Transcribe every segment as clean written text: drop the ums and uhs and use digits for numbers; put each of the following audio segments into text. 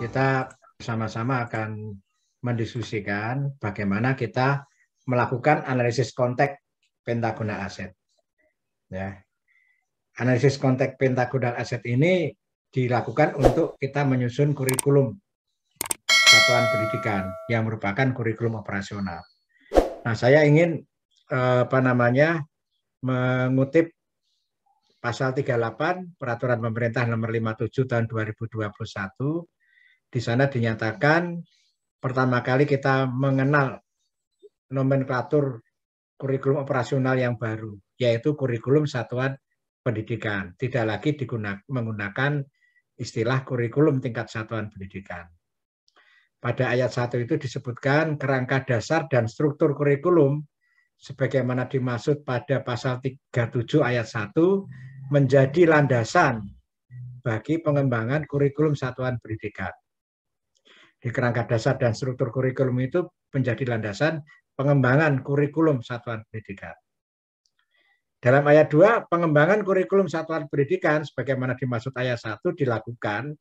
kita sama-sama akan mendiskusikan bagaimana kita melakukan analisis konteks pentagonal aset. Ya. Analisis konteks pentagonal aset ini dilakukan untuk kita menyusun kurikulum satuan pendidikan yang merupakan kurikulum operasional. Nah, saya ingin mengutip pasal 38 Peraturan Pemerintah Nomor 57 Tahun 2021. Di sana dinyatakan pertama kali kita mengenal nomenklatur kurikulum operasional yang baru, yaitu kurikulum satuan pendidikan. Tidak lagi menggunakan istilah kurikulum tingkat satuan pendidikan. Pada ayat 1 itu disebutkan kerangka dasar dan struktur kurikulum sebagaimana dimaksud pada pasal 37 ayat 1 menjadi landasan bagi pengembangan kurikulum satuan pendidikan. Di kerangka dasar dan struktur kurikulum itu menjadi landasan pengembangan kurikulum satuan pendidikan. Dalam ayat 2, pengembangan kurikulum satuan pendidikan sebagaimana dimaksud ayat 1 dilakukan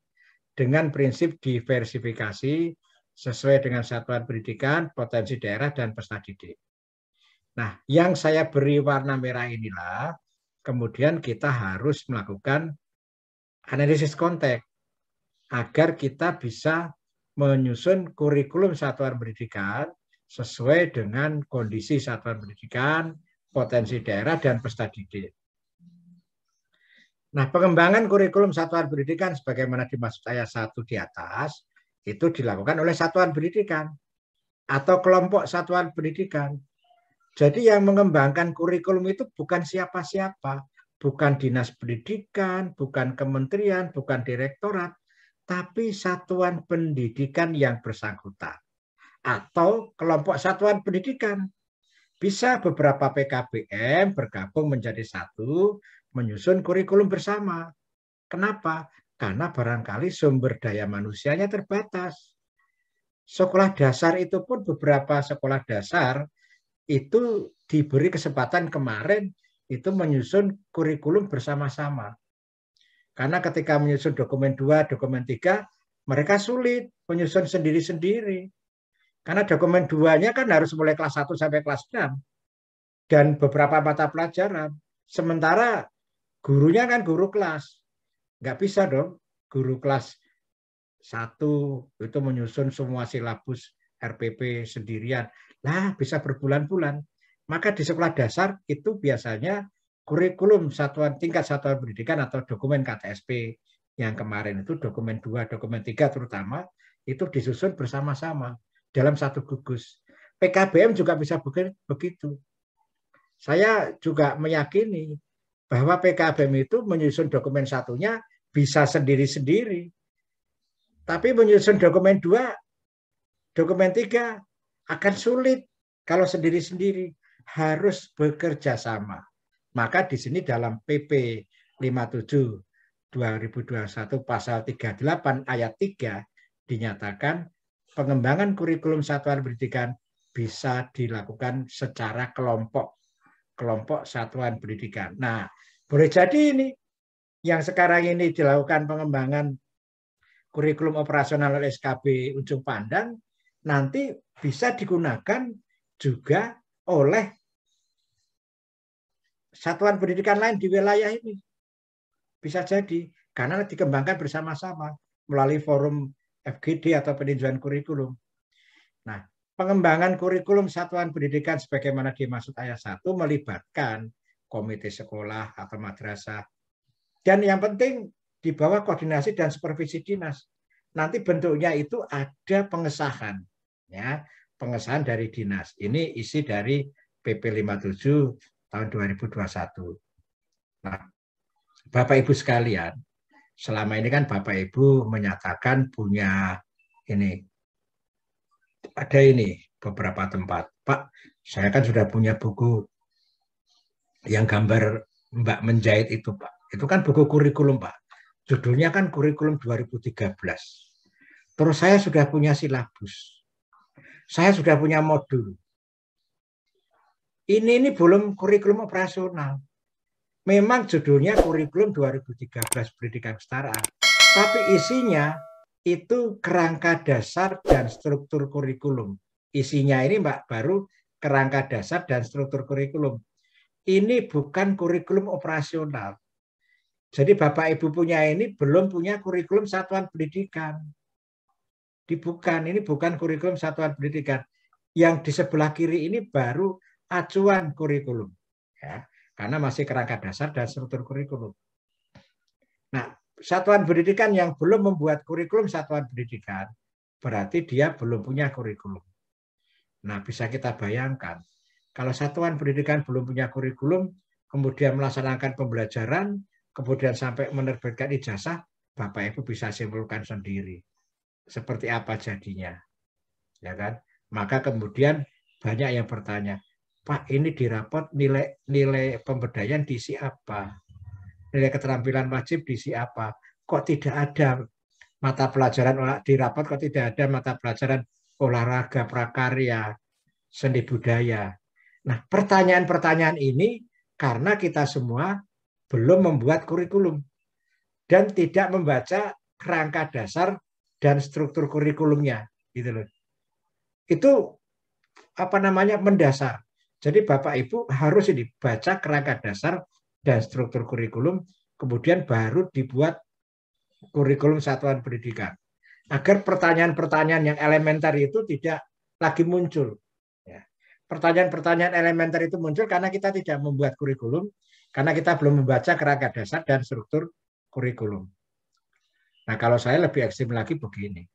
dengan prinsip diversifikasi sesuai dengan satuan pendidikan, potensi daerah, dan peserta didik. Nah, yang saya beri warna merah inilah kemudian kita harus melakukan analisis konteks agar kita bisa menyusun kurikulum satuan pendidikan sesuai dengan kondisi satuan pendidikan, potensi daerah, dan peserta didik. Nah, pengembangan kurikulum satuan pendidikan sebagaimana dimaksud ayat 1 di atas itu dilakukan oleh satuan pendidikan atau kelompok satuan pendidikan. Jadi yang mengembangkan kurikulum itu bukan siapa-siapa, bukan dinas pendidikan, bukan kementerian, bukan direktorat, tapi satuan pendidikan yang bersangkutan atau kelompok satuan pendidikan. Bisa beberapa PKBM bergabung menjadi satu, menyusun kurikulum bersama. Kenapa? Karena barangkali sumber daya manusianya terbatas. Sekolah dasar itu pun beberapa sekolah dasar itu diberi kesempatan kemarin itu menyusun kurikulum bersama-sama. Karena ketika menyusun dokumen 2, dokumen 3, mereka sulit menyusun sendiri-sendiri. Karena dokumen 2-nya kan harus mulai kelas 1 sampai kelas 6. Dan beberapa mata pelajaran. Sementara gurunya kan guru kelas. Nggak bisa dong guru kelas 1 itu menyusun semua silabus RPP sendirian. Lah, bisa berbulan-bulan. Maka di sekolah dasar itu biasanya kurikulum tingkat satuan pendidikan atau dokumen KTSP yang kemarin itu dokumen 2, dokumen 3 terutama itu disusun bersama-sama dalam satu gugus. PKBM juga bisa begitu. Saya juga meyakini bahwa PKBM itu menyusun dokumen satunya bisa sendiri-sendiri. Tapi menyusun dokumen 2, dokumen 3 akan sulit kalau sendiri-sendiri, harus bekerja sama. Maka di sini dalam PP 57 2021 pasal 38 ayat 3 dinyatakan pengembangan kurikulum satuan pendidikan bisa dilakukan secara kelompok satuan pendidikan. Nah, boleh jadi ini yang sekarang ini dilakukan pengembangan kurikulum operasional oleh SKB Ujung Pandang nanti bisa digunakan juga oleh satuan pendidikan lain di wilayah ini. Bisa jadi, karena dikembangkan bersama-sama melalui forum FGD atau peninjauan kurikulum. Nah, pengembangan kurikulum satuan pendidikan sebagaimana dimaksud ayat 1 melibatkan komite sekolah atau madrasah. Dan yang penting di bawah koordinasi dan supervisi dinas. Nanti bentuknya itu ada pengesahan. Ya, pengesahan dari dinas. Ini isi dari PP 57 tahun 2021. Nah, Bapak Ibu sekalian, selama ini kan Bapak Ibu menyatakan punya ini, ada ini beberapa tempat. Pak, saya kan sudah punya buku yang gambar Mbak menjahit itu, Pak. Itu kan buku kurikulum, Pak. Judulnya kan kurikulum 2013. Terus saya sudah punya silabus. Saya sudah punya modul. Ini belum kurikulum operasional. Memang judulnya kurikulum 2013 pendidikan kesetaraan. Tapi isinya itu kerangka dasar dan struktur kurikulum. Isinya ini Mbak baru kerangka dasar dan struktur kurikulum. Ini bukan kurikulum operasional. Jadi Bapak Ibu punya ini belum punya kurikulum satuan pendidikan. Ini bukan kurikulum satuan pendidikan. Yang di sebelah kiri ini baru acuan kurikulum. Ya, karena masih kerangka dasar dan struktur kurikulum. Nah, satuan pendidikan yang belum membuat kurikulum satuan pendidikan, berarti dia belum punya kurikulum. Nah, bisa kita bayangkan, kalau satuan pendidikan belum punya kurikulum, kemudian melaksanakan pembelajaran, kemudian sampai menerbitkan ijazah, Bapak Ibu bisa simpulkan sendiri. Seperti apa jadinya. Ya kan? Maka kemudian banyak yang bertanya, Pak, ini di rapot nilai pemberdayaan diisi apa? Nilai keterampilan wajib diisi apa? Kok tidak ada mata pelajaran di rapot, kok tidak ada mata pelajaran olahraga, prakarya, seni budaya. Nah, pertanyaan-pertanyaan ini karena kita semua belum membuat kurikulum dan tidak membaca kerangka dasar dan struktur kurikulumnya, gitu loh. Itu mendasar. Jadi Bapak Ibu harus ini baca kerangka dasar dan struktur kurikulum, kemudian baru dibuat kurikulum satuan pendidikan. Agar pertanyaan-pertanyaan yang elementer itu tidak lagi muncul. Pertanyaan-pertanyaan elementer itu muncul karena kita tidak membuat kurikulum, karena kita belum membaca kerangka dasar dan struktur kurikulum. Nah, kalau saya lebih ekstrim lagi begini.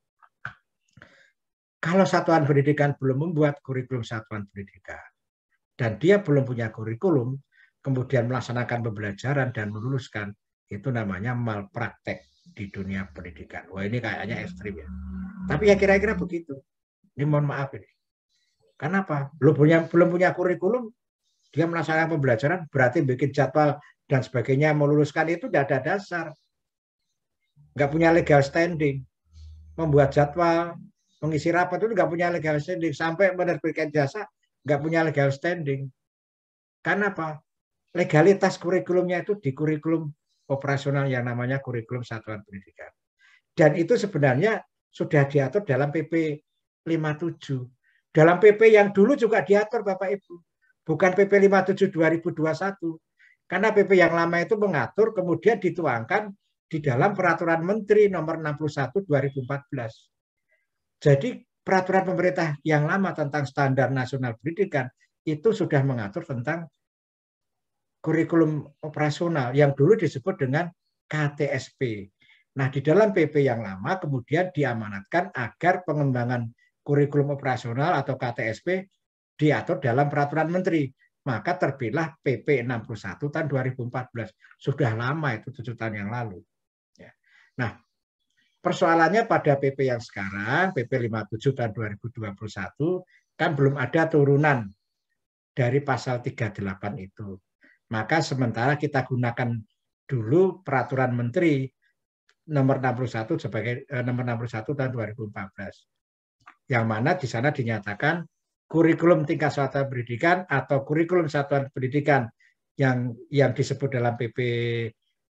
Kalau satuan pendidikan belum membuat kurikulum satuan pendidikan, dan dia belum punya kurikulum, kemudian melaksanakan pembelajaran dan meluluskan, itu namanya malpraktek di dunia pendidikan. Wah, ini kayaknya ekstrim ya. Tapi ya kira-kira begitu. Ini mohon maaf ini. Kenapa? Belum punya kurikulum, dia melaksanakan pembelajaran, berarti bikin jadwal dan sebagainya, meluluskan itu tidak ada dasar. Nggak punya legal standing. Membuat jadwal, mengisi rapat itu nggak punya legal standing. Sampai menerbitkan jasa, nggak punya legal standing. Karena apa? Legalitas kurikulumnya itu di kurikulum operasional yang namanya kurikulum satuan pendidikan. Dan itu sebenarnya sudah diatur dalam PP 57. Dalam PP yang dulu juga diatur Bapak Ibu. Bukan PP 57 2021. Karena PP yang lama itu mengatur kemudian dituangkan di dalam Peraturan Menteri Nomor 61 2014. Jadi peraturan pemerintah yang lama tentang standar nasional pendidikan itu sudah mengatur tentang kurikulum operasional yang dulu disebut dengan KTSP. Nah, di dalam PP yang lama kemudian diamanatkan agar pengembangan kurikulum operasional atau KTSP diatur dalam peraturan menteri. Maka terbitlah PP 61 tahun 2014. Sudah lama itu 7 tahun yang lalu. Nah, persoalannya pada PP yang sekarang, PP 57 tahun 2021, kan belum ada turunan dari pasal 38 itu. Maka sementara kita gunakan dulu peraturan menteri nomor 61 sebagai nomor 61 tahun 2014. Yang mana di sana dinyatakan kurikulum tingkat satuan pendidikan atau kurikulum satuan pendidikan yang disebut dalam PP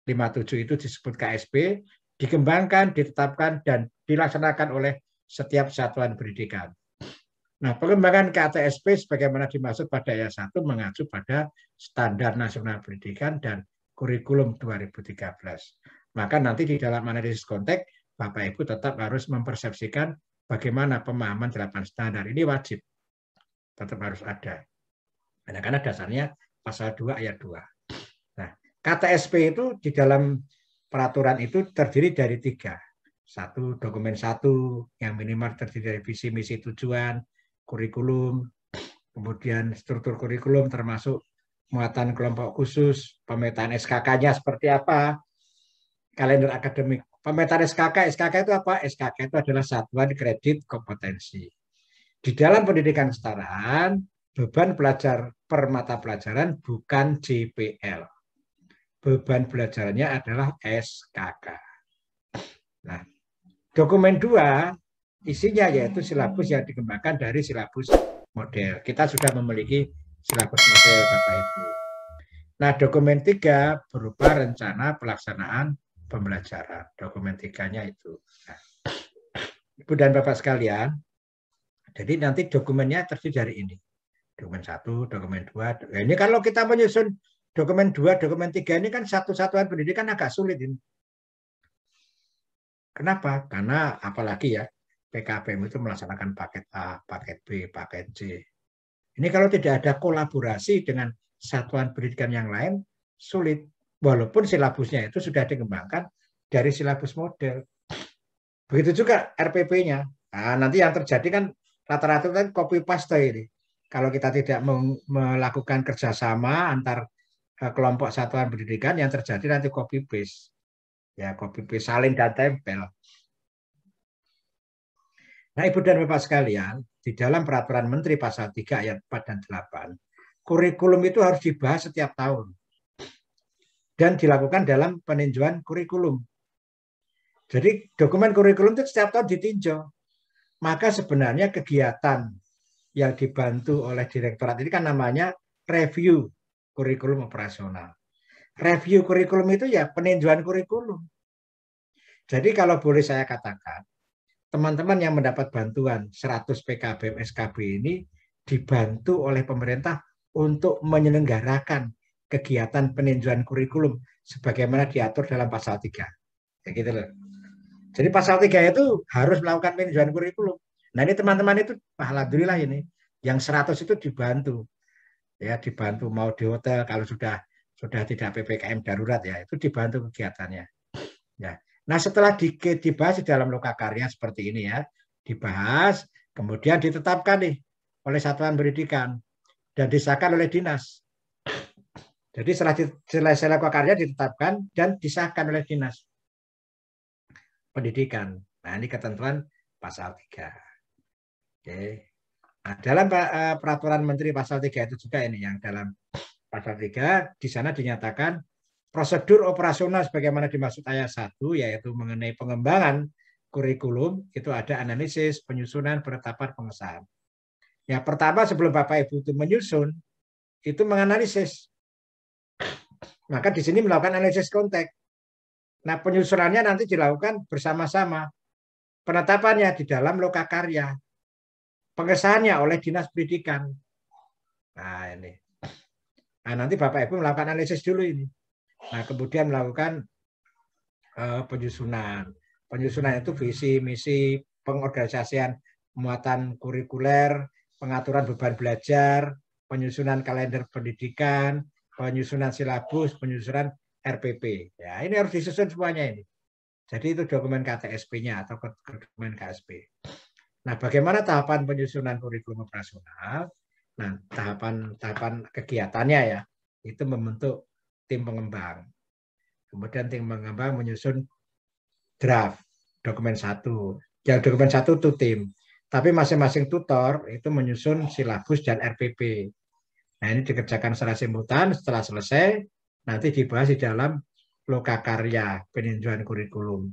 57 itu disebut KSP, dikembangkan, ditetapkan, dan dilaksanakan oleh setiap satuan pendidikan. Nah, pengembangan KTSP sebagaimana dimaksud pada ayat 1 mengacu pada Standar Nasional Pendidikan dan Kurikulum 2013. Maka nanti di dalam analisis konteks, Bapak Ibu tetap harus mempersepsikan bagaimana pemahaman 8 standar. Ini wajib. Tetap harus ada. Karena dasarnya pasal 2 ayat 2. Nah, KTSP itu di dalam peraturan itu terdiri dari 3. 1, dokumen 1 yang minimal terdiri dari visi, misi, tujuan, kurikulum, kemudian struktur kurikulum termasuk muatan kelompok khusus, pemetaan SKK-nya seperti apa, kalender akademik. Pemetaan SKK itu apa? SKK itu adalah satuan kredit kompetensi. Di dalam pendidikan kesetaraan, beban belajar per mata pelajaran bukan JPL. Beban belajarannya adalah SKK. Nah, dokumen 2 isinya yaitu silabus yang dikembangkan dari silabus model. Kita sudah memiliki silabus model Bapak Ibu. Nah, dokumen 3 berupa rencana pelaksanaan pembelajaran. Dokumen 3-nya itu. Nah, Ibu dan Bapak sekalian, jadi nanti dokumennya terdiri dari ini. Dokumen 1, dokumen 2. Nah, ini kalau kita menyusun dokumen 2, dokumen 3 ini kan satu satuan pendidikan agak sulit ini. Kenapa? Karena apalagi ya, PKBM itu melaksanakan paket A, paket B, paket C. Ini kalau tidak ada kolaborasi dengan satuan pendidikan yang lain, sulit. Walaupun silabusnya itu sudah dikembangkan dari silabus model. Begitu juga RPP-nya. Nah, nanti yang terjadi kan rata-rata kan copy paste ini. Kalau kita tidak melakukan kerjasama antar kelompok satuan pendidikan, yang terjadi nanti copy paste. Ya, copy paste salin dan tempel. Nah, Ibu dan Bapak sekalian, di dalam Peraturan Menteri Pasal 3 ayat 4 dan 8, kurikulum itu harus dibahas setiap tahun dan dilakukan dalam peninjauan kurikulum. Jadi dokumen kurikulum itu setiap tahun ditinjau. Maka sebenarnya kegiatan yang dibantu oleh direktorat ini kan namanya review kurikulum operasional. Review kurikulum itu ya peninjauan kurikulum. Jadi kalau boleh saya katakan, teman-teman yang mendapat bantuan 100 PKBM SKB ini dibantu oleh pemerintah untuk menyelenggarakan kegiatan peninjauan kurikulum sebagaimana diatur dalam pasal 3. Ya gitu loh. Jadi pasal 3 itu harus melakukan peninjauan kurikulum. Nah, ini teman-teman itu alhamdulillah ini yang 100 itu dibantu. Ya, dibantu mau di hotel kalau sudah tidak PPKM darurat ya, itu dibantu kegiatannya. Ya. Nah, setelah dibahas di dalam lokakarya seperti ini ya, dibahas, kemudian ditetapkan nih oleh satuan pendidikan dan disahkan oleh dinas. Jadi setelah selesai lokakarya ditetapkan dan disahkan oleh dinas pendidikan. Nah, ini ketentuan pasal 3. Oke. Nah, dalam peraturan Menteri pasal 3 itu juga ini yang dalam pasal 3 di sana dinyatakan prosedur operasional sebagaimana dimaksud ayat 1 yaitu mengenai pengembangan kurikulum itu ada analisis, penyusunan, penetapan, pengesahan. Ya, pertama sebelum Bapak Ibu itu menyusun itu menganalisis. Maka di sini melakukan analisis konteks. Nah, penyusunannya nanti dilakukan bersama-sama. Penetapannya di dalam lokakarya. Pengesahannya oleh Dinas Pendidikan. Nah, ini. Nah, nanti Bapak Ibu melakukan analisis dulu ini. Nah, kemudian melakukan penyusunan. Penyusunan itu visi, misi, pengorganisasian muatan kurikuler, pengaturan beban belajar, penyusunan kalender pendidikan, penyusunan silabus, penyusunan RPP. Ya, ini harus disusun semuanya ini. Jadi itu dokumen KTSP-nya atau dokumen KSP. Nah, bagaimana tahapan penyusunan kurikulum operasional? Nah, tahapan kegiatannya ya, itu membentuk tim pengembang. Kemudian tim pengembang menyusun draft dokumen 1. Yang dokumen 1 itu tim. Tapi masing-masing tutor itu menyusun silabus dan RPP. Nah, ini dikerjakan secara simultan. Setelah selesai, nanti dibahas di dalam lokakarya peninjauan kurikulum.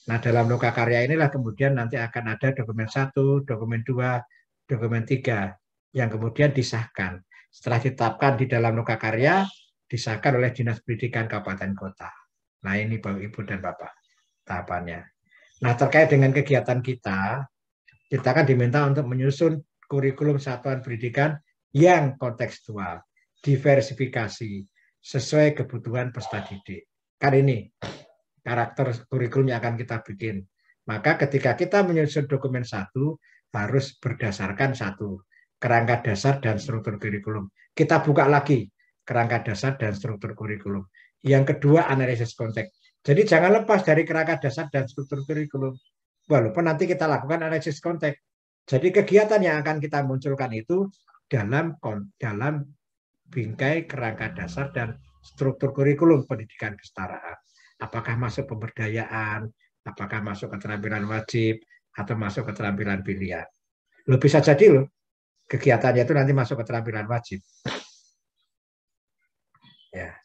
Nah, dalam lokakarya inilah kemudian nanti akan ada dokumen 1, dokumen 2, dokumen 3 yang kemudian disahkan. Setelah ditetapkan di dalam lokakarya, disahkan oleh Dinas Pendidikan Kabupaten Kota. Nah, ini Bapak Ibu dan Bapak tahapannya. Nah, terkait dengan kegiatan kita akan diminta untuk menyusun kurikulum satuan pendidikan yang kontekstual, diversifikasi, sesuai kebutuhan peserta didik. Kan ini karakter kurikulum yang akan kita bikin. Maka ketika kita menyusun dokumen 1, harus berdasarkan 1, kerangka dasar dan struktur kurikulum. Kita buka lagi kerangka dasar dan struktur kurikulum. Yang kedua, analisis konteks. Jadi jangan lepas dari kerangka dasar dan struktur kurikulum. Walaupun nanti kita lakukan analisis konteks. Jadi kegiatan yang akan kita munculkan itu dalam bingkai kerangka dasar dan struktur kurikulum pendidikan kesetaraan. Apakah masuk pemberdayaan, apakah masuk keterampilan wajib, atau masuk keterampilan pilihan. Loh, bisa jadi loh, kegiatannya itu nanti masuk keterampilan wajib. Ya.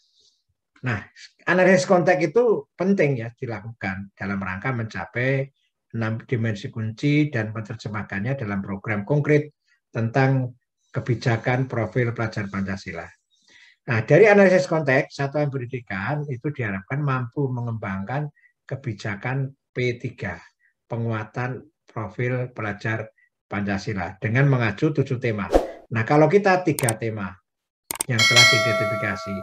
Nah, analisis konteks itu penting ya dilakukan dalam rangka mencapai 6 dimensi kunci dan menerjemahkannya dalam program konkret tentang kebijakan profil pelajar Pancasila. Nah, dari analisis konteks, satuan pendidikan itu diharapkan mampu mengembangkan kebijakan P3, penguatan profil pelajar Pancasila dengan mengacu 7 tema. Nah, kalau kita 3 tema yang telah diidentifikasi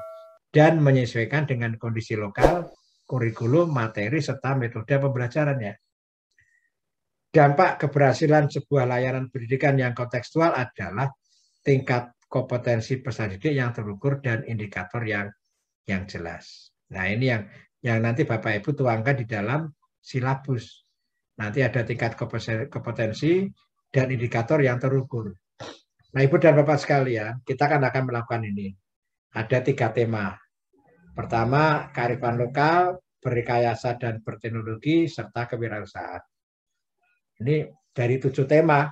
dan menyesuaikan dengan kondisi lokal, kurikulum, materi, serta metode pembelajarannya. Dampak keberhasilan sebuah layanan pendidikan yang kontekstual adalah tingkat kompetensi peserta didik yang terukur dan indikator yang jelas. Nah, ini yang nanti Bapak Ibu tuangkan di dalam silabus. Nanti ada tingkat kompetensi dan indikator yang terukur. Nah, Ibu dan Bapak sekalian, kita akan melakukan ini. Ada 3 tema. Pertama, kearifan lokal, berrekayasa dan berteknologi, serta kewirausahaan. Ini dari 7 tema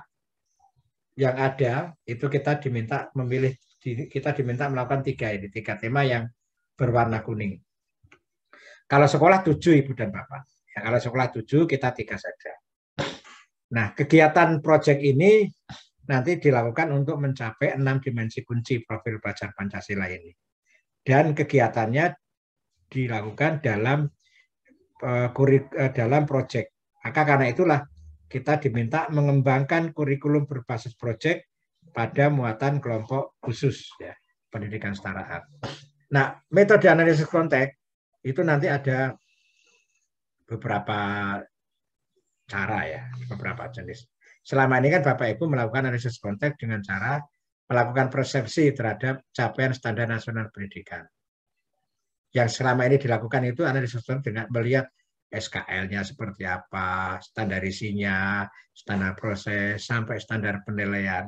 yang ada, itu kita diminta memilih, kita diminta melakukan 3 tema yang berwarna kuning. Kalau sekolah 7, Ibu dan Bapak. Ya, kalau sekolah 7, kita 3 saja. Nah, kegiatan proyek ini nanti dilakukan untuk mencapai 6 dimensi kunci profil pelajar Pancasila ini. Dan kegiatannya dilakukan dalam proyek. Maka karena itulah kita diminta mengembangkan kurikulum berbasis proyek pada muatan kelompok khusus, ya, pendidikan kesetaraan. Nah, metode analisis konteks itu nanti ada beberapa cara, ya, beberapa jenis. Selama ini kan Bapak Ibu melakukan analisis konteks dengan cara melakukan persepsi terhadap capaian standar nasional pendidikan. Yang selama ini dilakukan itu analisis konteks dengan melihat SKL-nya seperti apa, standar isinya, standar proses, sampai standar penilaian.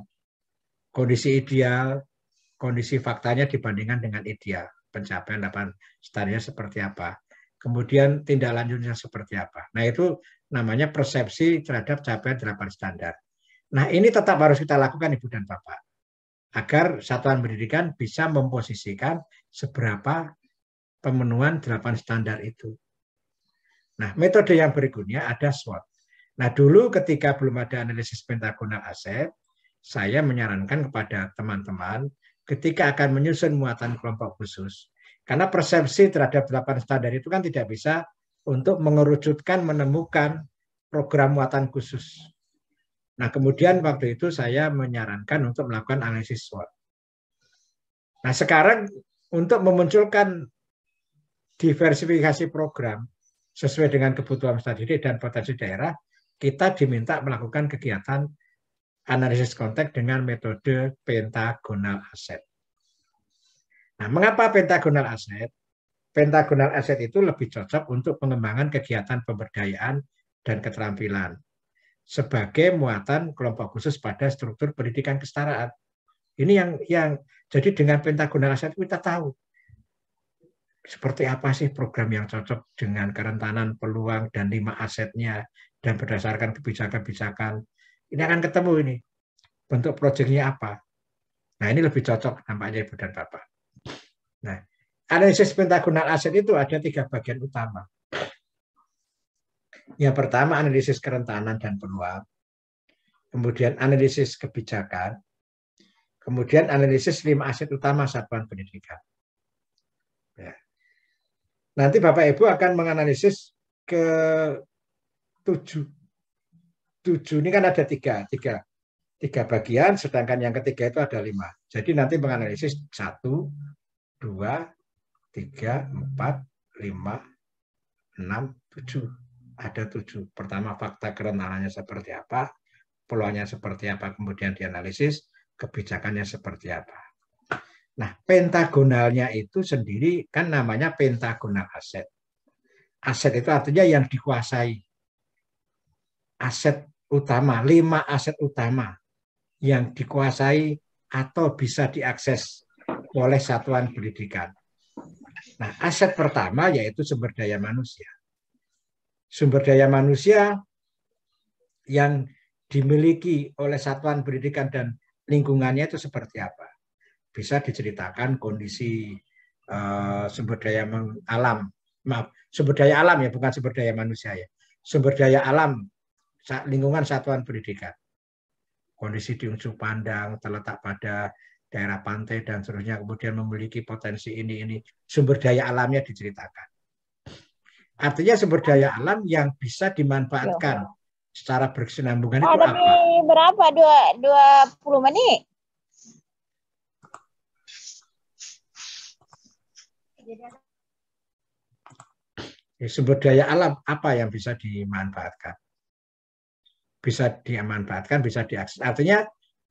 Kondisi ideal, kondisi faktanya dibandingkan dengan ideal. Pencapaian 8 standarnya seperti apa. Kemudian tindak lanjutnya seperti apa. Nah, itu namanya persepsi terhadap capaian 8 standar. Nah, ini tetap harus kita lakukan, Ibu dan Bapak, agar satuan pendidikan bisa memposisikan seberapa pemenuhan 8 standar itu. Nah, metode yang berikutnya ada SWOT. Nah, dulu ketika belum ada analisis pentagonal aset, saya menyarankan kepada teman-teman ketika akan menyusun muatan kelompok khusus, karena persepsi terhadap 8 standar itu kan tidak bisa untuk mengerucutkan, menemukan program muatan khusus. Nah, kemudian waktu itu saya menyarankan untuk melakukan analisis SWOT. Nah, sekarang untuk memunculkan diversifikasi program sesuai dengan kebutuhan peserta didik dan potensi daerah, kita diminta melakukan kegiatan analisis konteks dengan metode pentagonal aset. Nah, mengapa pentagonal aset? Pentagonal aset itu lebih cocok untuk pengembangan kegiatan pemberdayaan dan keterampilan sebagai muatan kelompok khusus pada struktur pendidikan kesetaraan. Ini yang jadi dengan pentagonal aset kita tahu seperti apa sih program yang cocok dengan kerentanan, peluang, dan 5 asetnya, dan berdasarkan kebijakan-kebijakan. Ini akan ketemu ini, bentuk proyeknya apa. Nah, ini lebih cocok nampaknya, Ibu dan Bapak. Nah, analisis pentagonal aset itu ada 3 bagian utama. Yang pertama, analisis kerentanan dan peluang. Kemudian analisis kebijakan. Kemudian analisis 5 aset utama satuan pendidikan. Ya. Nanti Bapak Ibu akan menganalisis ke 7. 7 ini kan ada 3 bagian, sedangkan yang ketiga itu ada 5. Jadi nanti menganalisis 1, 2, 3, 4, 5, 6, 7. Ada 7. Pertama, fakta kerentanannya seperti apa, peluangnya seperti apa, kemudian dianalisis, kebijakannya seperti apa. Nah, pentagonalnya itu sendiri kan namanya pentagonal aset. Aset itu artinya yang dikuasai. Aset utama, 5 aset utama yang dikuasai atau bisa diakses oleh satuan pendidikan. Nah, aset pertama yaitu sumber daya manusia. Sumber daya manusia yang dimiliki oleh satuan pendidikan dan lingkungannya itu seperti apa? Bisa diceritakan kondisi sumber daya alam, sumber daya alam ya, bukan sumber daya manusia ya, sumber daya alam lingkungan satuan pendidikan, kondisi di ujung pandang, terletak pada daerah pantai dan seterusnya, kemudian memiliki potensi ini, sumber daya alamnya diceritakan. Artinya sumber daya alam yang bisa dimanfaatkan secara berkesinambungan itu Ada apa? di berapa? 20 menit. Sumber daya alam apa yang bisa dimanfaatkan? Bisa dimanfaatkan, bisa diakses. Artinya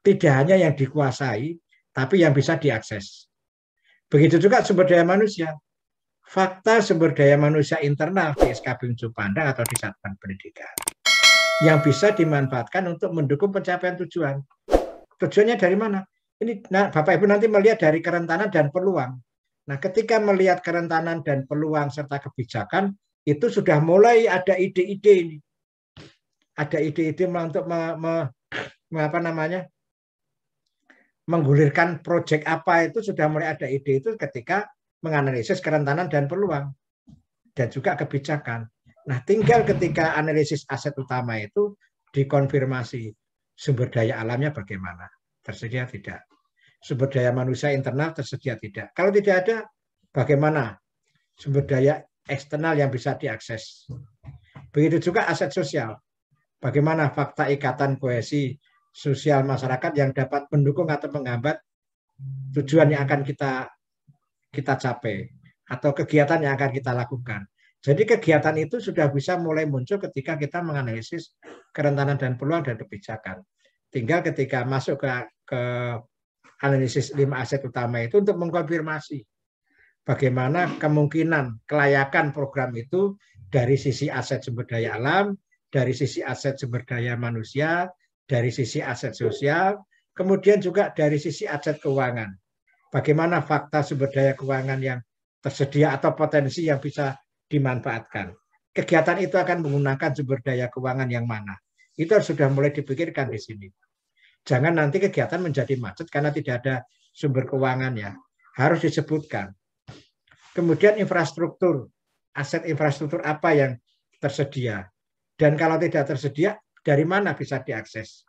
tidak hanya yang dikuasai, tapi yang bisa diakses. Begitu juga sumber daya manusia. Fakta sumber daya manusia internal di SKB Ujung Pandang atau di Satuan Pendidikan yang bisa dimanfaatkan untuk mendukung pencapaian tujuan. Tujuannya dari mana? Ini Bapak Ibu nanti melihat dari kerentanan dan peluang. Nah, ketika melihat kerentanan dan peluang serta kebijakan, itu sudah mulai ada ide-ide ini. Ada ide-ide untuk apa namanya? Menggulirkan proyek apa itu sudah mulai ada ide itu ketika menganalisis kerentanan dan peluang dan juga kebijakan. Nah, tinggal ketika analisis aset utama itu dikonfirmasi sumber daya alamnya bagaimana, tersedia tidak, sumber daya manusia internal tersedia tidak. Kalau tidak ada, bagaimana sumber daya eksternal yang bisa diakses. Begitu juga aset sosial. Bagaimana fakta ikatan kohesi sosial masyarakat yang dapat mendukung atau menghambat tujuan yang akan kita capai atau kegiatan yang akan kita lakukan. Jadi kegiatan itu sudah bisa mulai muncul ketika kita menganalisis kerentanan dan peluang dan kebijakan. Tinggal ketika masuk ke analisis 5 aset utama itu untuk mengkonfirmasi bagaimana kemungkinan kelayakan program itu dari sisi aset sumber daya alam, dari sisi aset sumber daya manusia, dari sisi aset sosial, kemudian juga dari sisi aset keuangan. Bagaimana fakta sumber daya keuangan yang tersedia atau potensi yang bisa dimanfaatkan. Kegiatan itu akan menggunakan sumber daya keuangan yang mana. Itu sudah mulai dipikirkan di sini. Jangan nanti kegiatan menjadi macet karena tidak ada sumber keuangan ya. Harus disebutkan. Kemudian infrastruktur, aset infrastruktur apa yang tersedia. Dan kalau tidak tersedia, dari mana bisa diakses.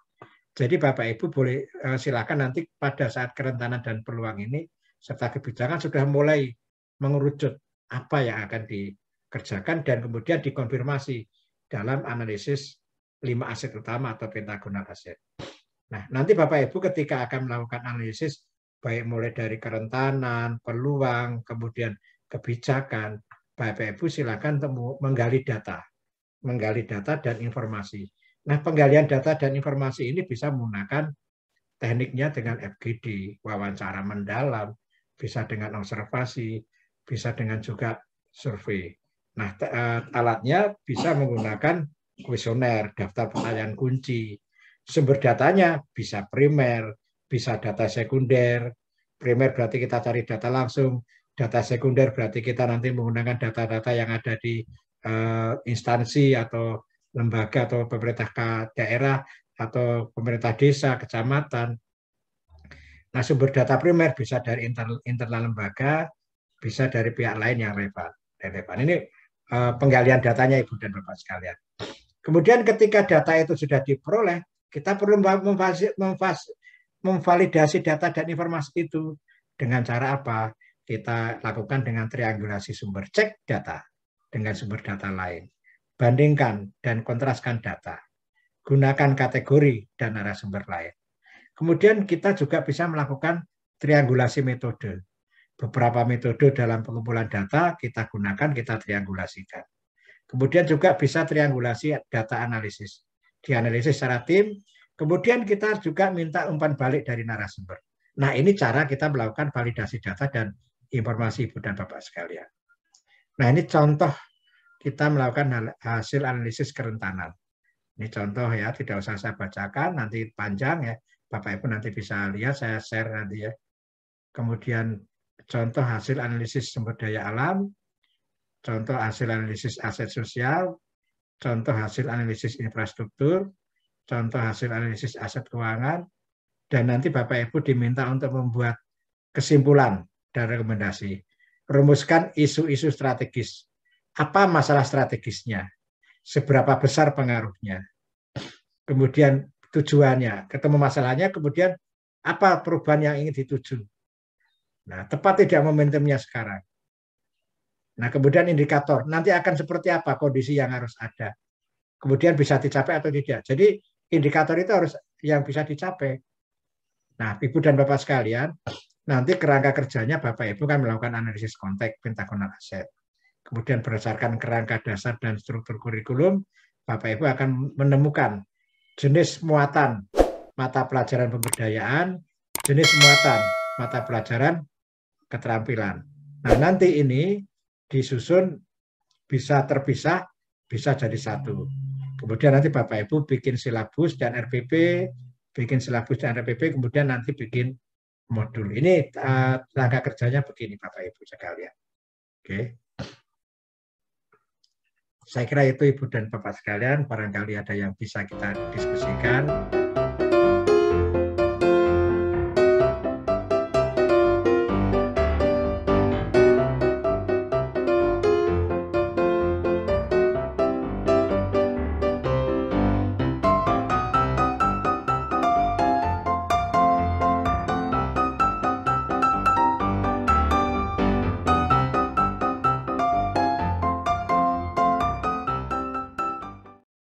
Jadi Bapak Ibu boleh silakan nanti pada saat kerentanan dan peluang ini serta kebijakan sudah mulai mengerucut apa yang akan dikerjakan dan kemudian dikonfirmasi dalam analisis 5 aset utama atau pentagonal aset. Nah, nanti Bapak Ibu ketika akan melakukan analisis baik mulai dari kerentanan, peluang, kemudian kebijakan, Bapak Ibu silakan menggali data dan informasi. Nah, penggalian data dan informasi ini bisa menggunakan tekniknya dengan FGD, wawancara mendalam, bisa dengan observasi, bisa dengan juga survei. Nah, alatnya bisa menggunakan kuesioner, daftar pertanyaan kunci. Sumber datanya bisa primer, bisa data sekunder. Primer berarti kita cari data langsung, data sekunder berarti kita nanti menggunakan data-data yang ada di instansi atau lembaga atau pemerintah daerah atau pemerintah desa, kecamatan. Nah, sumber data primer bisa dari internal lembaga, bisa dari pihak lain yang relevan. Ini penggalian datanya Ibu dan Bapak sekalian. Kemudian ketika data itu sudah diperoleh, kita perlu memvalidasi data dan informasi itu dengan cara apa? Kita lakukan dengan triangulasi sumber, cek data dengan sumber data lain. Bandingkan dan kontraskan data. Gunakan kategori dan narasumber lain. Kemudian kita juga bisa melakukan triangulasi metode. Beberapa metode dalam pengumpulan data kita gunakan, kita triangulasikan. Kemudian juga bisa triangulasi data analisis. Dianalisis secara tim, kemudian kita juga minta umpan balik dari narasumber. Nah, ini cara kita melakukan validasi data dan informasi Ibu dan Bapak sekalian. Nah, ini contoh kita melakukan hasil analisis kerentanan. Ini contoh ya, tidak usah saya bacakan, nanti panjang ya. Bapak Ibu nanti bisa lihat, saya share nanti ya. Kemudian contoh hasil analisis sumber daya alam, contoh hasil analisis aset sosial, contoh hasil analisis infrastruktur, contoh hasil analisis aset keuangan, dan nanti Bapak Ibu diminta untuk membuat kesimpulan dan rekomendasi. Rumuskan isu-isu strategis. Apa masalah strategisnya? Seberapa besar pengaruhnya? Kemudian tujuannya, ketemu masalahnya, kemudian apa perubahan yang ingin dituju. Nah, tepat tidak momentumnya sekarang. Nah, kemudian indikator, nanti akan seperti apa kondisi yang harus ada. kemudian bisa dicapai atau tidak. Jadi indikator itu harus yang bisa dicapai. Nah, Ibu dan Bapak sekalian, nanti kerangka kerjanya Bapak Ibu kan melakukan analisis konteks pentagonal aset. Kemudian berdasarkan kerangka dasar dan struktur kurikulum, Bapak Ibu akan menemukan jenis muatan mata pelajaran pemberdayaan, jenis muatan mata pelajaran keterampilan. Nah, nanti ini disusun bisa terpisah, bisa jadi satu. Kemudian nanti Bapak Ibu bikin silabus dan RPP, kemudian nanti bikin modul. Ini langkah kerjanya begini Bapak Ibu sekalian. Oke. Saya kira itu Ibu dan Bapak sekalian, barangkali ada yang bisa kita diskusikan.